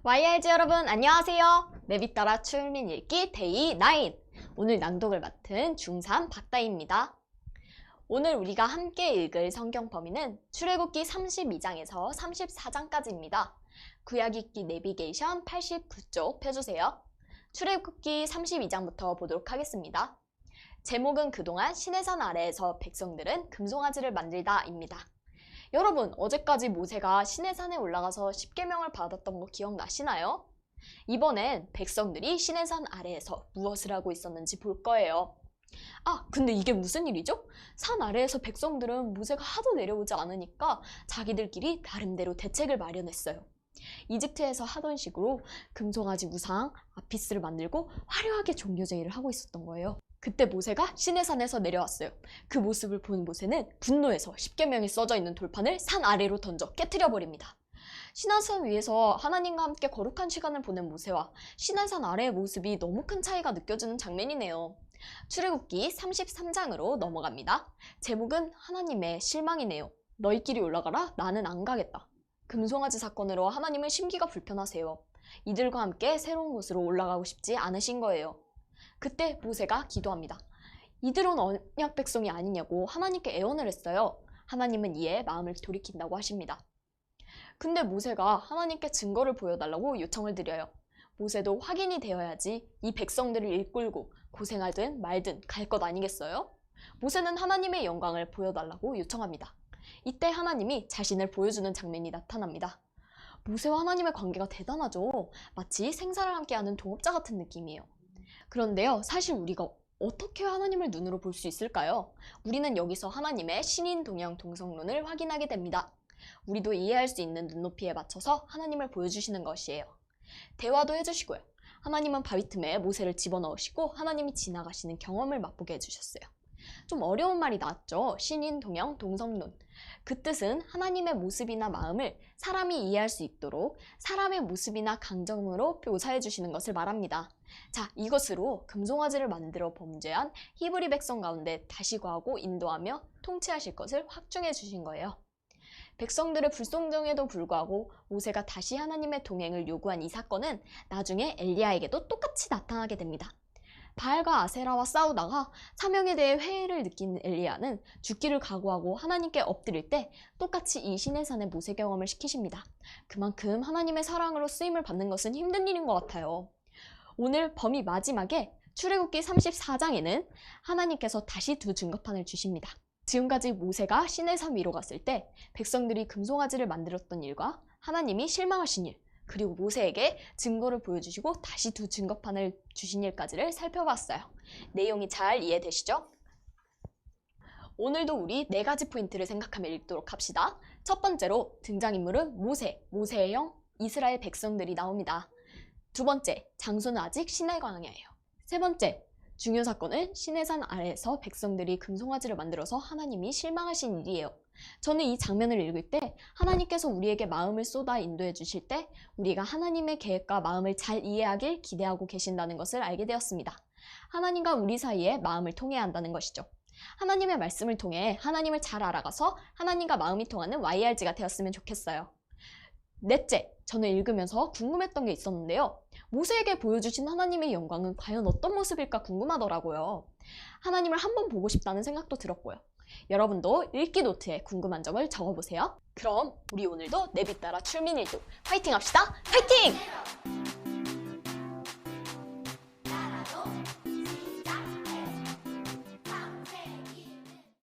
YRG 여러분 안녕하세요. 내비 따라 출민 읽기 데이 9. 오늘 낭독을 맡은 중3 박다희입니다. 오늘 우리가 함께 읽을 성경 범위는 출애굽기 32장에서 34장까지입니다. 구약 읽기 내비게이션 89쪽 펴주세요. 출애굽기 32장부터 보도록 하겠습니다. 제목은 그동안 시내산 아래에서 백성들은 금송아지를 만들다입니다. 여러분, 어제까지 모세가 시내산에 올라가서 십계명을 받았던 거 기억나시나요? 이번엔 백성들이 시내산 아래에서 무엇을 하고 있었는지 볼 거예요. 근데 이게 무슨 일이죠? 산 아래에서 백성들은 모세가 하도 내려오지 않으니까 자기들끼리 나름대로 대책을 마련했어요. 이집트에서 하던 식으로 금송아지 우상, 아피스를 만들고 화려하게 종교제의를 하고 있었던 거예요. 그때 모세가 시내산에서 내려왔어요. 그 모습을 본 모세는 분노해서 십계명이 써져 있는 돌판을 산 아래로 던져 깨트려 버립니다. 시내산 위에서 하나님과 함께 거룩한 시간을 보낸 모세와 시내산 아래의 모습이 너무 큰 차이가 느껴지는 장면이네요. 출애굽기 33장으로 넘어갑니다. 제목은 하나님의 실망이네요. 너희끼리 올라가라, 나는 안 가겠다. 금송아지 사건으로 하나님은 심기가 불편하세요. 이들과 함께 새로운 곳으로 올라가고 싶지 않으신 거예요. 그때 모세가 기도합니다. 이들은 언약 백성이 아니냐고 하나님께 애원을 했어요. 하나님은 이에 마음을 돌이킨다고 하십니다. 근데 모세가 하나님께 증거를 보여달라고 요청을 드려요. 모세도 확인이 되어야지 이 백성들을 이끌고 고생하든 말든 갈 것 아니겠어요? 모세는 하나님의 영광을 보여달라고 요청합니다. 이때 하나님이 자신을 보여주는 장면이 나타납니다. 모세와 하나님의 관계가 대단하죠. 마치 생사를 함께하는 동업자 같은 느낌이에요. 그런데요, 사실 우리가 어떻게 하나님을 눈으로 볼 수 있을까요? 우리는 여기서 하나님의 신인 동양 동성론을 확인하게 됩니다. 우리도 이해할 수 있는 눈높이에 맞춰서 하나님을 보여주시는 것이에요. 대화도 해주시고요. 하나님은 바위 틈에 모세를 집어넣으시고 하나님이 지나가시는 경험을 맛보게 해주셨어요. 좀 어려운 말이 나왔죠? 신인 동양 동성론. 그 뜻은 하나님의 모습이나 마음을 사람이 이해할 수 있도록 사람의 모습이나 강점으로 묘사해 주시는 것을 말합니다. 자, 이것으로 금송아지를 만들어 범죄한 히브리 백성 가운데 다시 구하고 인도하며 통치하실 것을 확증해 주신 거예요. 백성들의 불순종에도 불구하고 모세가 다시 하나님의 동행을 요구한 이 사건은 나중에 엘리야에게도 똑같이 나타나게 됩니다. 바알과 아세라와 싸우다가 사명에 대해 회의를 느낀 엘리야는 죽기를 각오하고 하나님께 엎드릴 때 똑같이 이 시내산의 모세 경험을 시키십니다. 그만큼 하나님의 사랑으로 쓰임을 받는 것은 힘든 일인 것 같아요. 오늘 범위 마지막에 출애굽기 34장에는 하나님께서 다시 두 증거판을 주십니다. 지금까지 모세가 시내산 위로 갔을 때 백성들이 금송아지를 만들었던 일과 하나님이 실망하신 일, 그리고 모세에게 증거를 보여주시고 다시 두 증거판을 주신 일까지를 살펴봤어요. 내용이 잘 이해되시죠? 오늘도 우리 4가지 포인트를 생각하며 읽도록 합시다. 첫 번째로 등장인물은 모세의 형 이스라엘 백성들이 나옵니다. 두 번째, 장소는 아직 시내 광야예요. 세 번째, 중요 사건은 시내산 아래에서 백성들이 금송아지를 만들어서 하나님이 실망하신 일이에요. 저는 이 장면을 읽을 때 하나님께서 우리에게 마음을 쏟아 인도해 주실 때 우리가 하나님의 계획과 마음을 잘 이해하길 기대하고 계신다는 것을 알게 되었습니다. 하나님과 우리 사이에 마음을 통해야 한다는 것이죠. 하나님의 말씀을 통해 하나님을 잘 알아가서 하나님과 마음이 통하는 YRG가 되었으면 좋겠어요. 넷째, 저는 읽으면서 궁금했던 게 있었는데요. 모세에게 보여주신 하나님의 영광은 과연 어떤 모습일까 궁금하더라고요. 하나님을 한번 보고 싶다는 생각도 들었고요. 여러분도 읽기 노트에 궁금한 점을 적어보세요. 그럼 우리 오늘도 내비 따라 출민일도 파이팅 합시다. 파이팅!